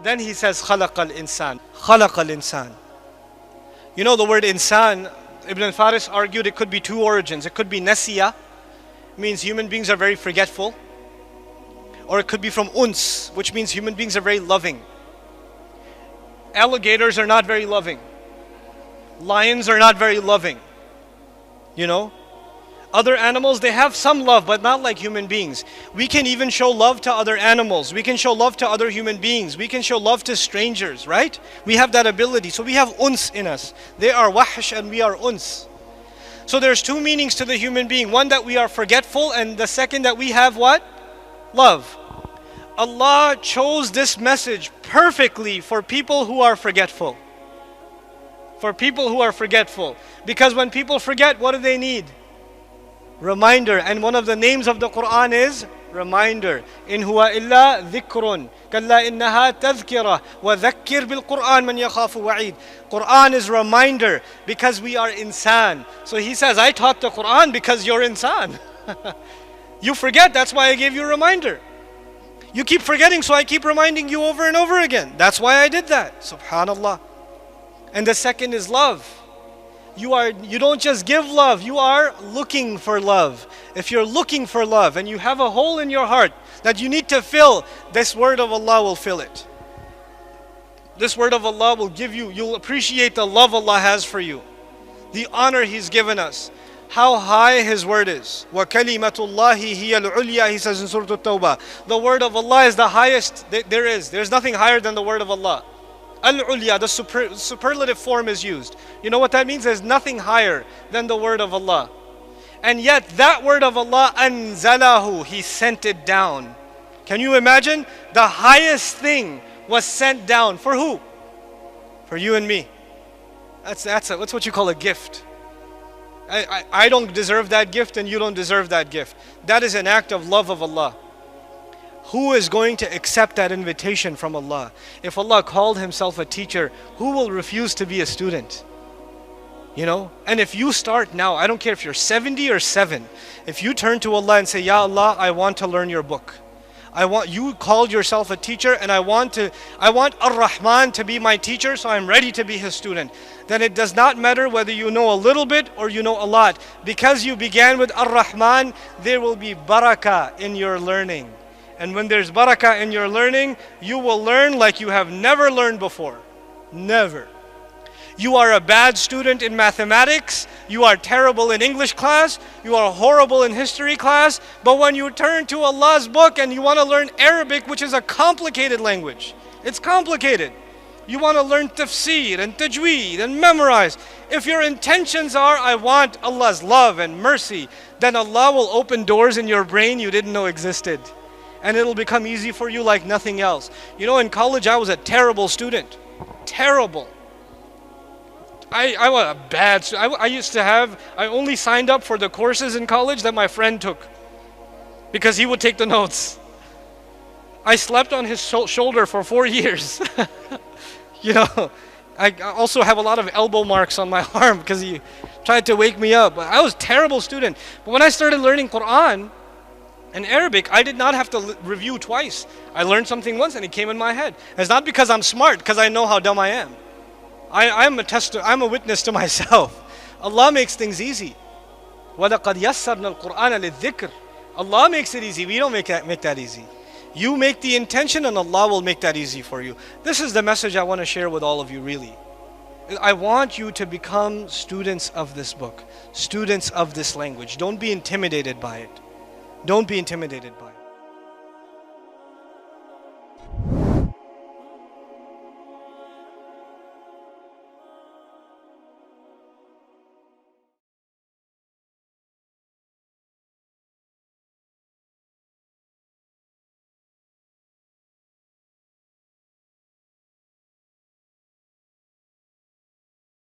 Then he says, خَلَقَ الْإِنسان. خَلَقَ الْإِنسان. You know the word insan, Ibn al-Faris argued it could be two origins. It could be nasiya, means human beings are very forgetful. Or it could be from uns, which means human beings are very loving. Alligators are not very loving. Lions are not very loving. You know? Other animals, they have some love, but not like human beings. We can even show love to other animals. We can show love to other human beings. We can show love to strangers, right? We have that ability. So we have uns in us. They are wahsh and we are uns. So there's two meanings to the human being. One, that we are forgetful, and the second, that we have what? Love. Allah chose this message perfectly for people who are forgetful. For people who are forgetful. Because when people forget, what do they need? Reminder. And one of the names of the Quran is reminder. In huwa illa dhikrun. Kalla innaha tadhkira. Wa dhakkir bil Quran man yakhafu wa'id. Quran is reminder because we are insan. So he says, I taught the Quran because you're insan. You forget, that's why I gave you a reminder. You keep forgetting, so I keep reminding you over and over again. That's why I did that. Subhanallah. And the second is love. You don't just give love, you are looking for love. If you're looking for love and you have a hole in your heart that you need to fill, this word of Allah will fill it. This word of Allah will give you, you'll appreciate the love Allah has for you. The honor He's given us. How high His word is. وَكَلِمَةُ اللَّهِ هِيَ الْعُلْيَا, He says in Surah At-Tawbah. The word of Allah is the highest there is. There's nothing higher than the word of Allah. Al-Ulya, the superlative form is used. You know what that means? There's nothing higher than the word of Allah. And yet that word of Allah, anzalahu, He sent it down. Can you imagine? The highest thing was sent down. For who? For you and me. That's what you call a gift. I don't deserve that gift and you don't deserve that gift. That is an act of love of Allah. Who is going to accept that invitation from Allah? If Allah called Himself a teacher, who will refuse to be a student? You know? And if you start now, I don't care if you're 70 or 7, if you turn to Allah and say, Ya Allah, I want to learn your book. You called yourself a teacher and I want Ar-Rahman to be my teacher, so I'm ready to be his student. Then it does not matter whether you know a little bit or you know a lot. Because you began with Ar-Rahman, there will be barakah in your learning. And when there's barakah in your learning, you will learn like you have never learned before. Never. You are a bad student in mathematics, you are terrible in English class, you are horrible in history class, but when you turn to Allah's book and you want to learn Arabic, which is a complicated language, it's complicated. You want to learn tafsir and tajweed and memorize. If your intentions are, I want Allah's love and mercy, then Allah will open doors in your brain you didn't know existed. And it'll become easy for you like nothing else. You know, in college I was a terrible student. Terrible. I was a bad student. I only signed up for the courses in college that my friend took. Because he would take the notes. I slept on his shoulder for 4 years. You know, I also have a lot of elbow marks on my arm because he tried to wake me up. I was a terrible student. But when I started learning Quran and Arabic, I did not have to review twice. I learned something once and it came in my head. It's not because I'm smart, because I know how dumb I am. I'm a witness to myself. Allah makes things easy. وَلَقَدْ يَسَّرْنَا الْقُرْآنَ لِلذِّكْرِ. Allah makes it easy. We don't make that easy. You make the intention and Allah will make that easy for you. This is the message I want to share with all of you, really. I want you to become students of this book, students of this language. Don't be intimidated by it. Don't be intimidated by it.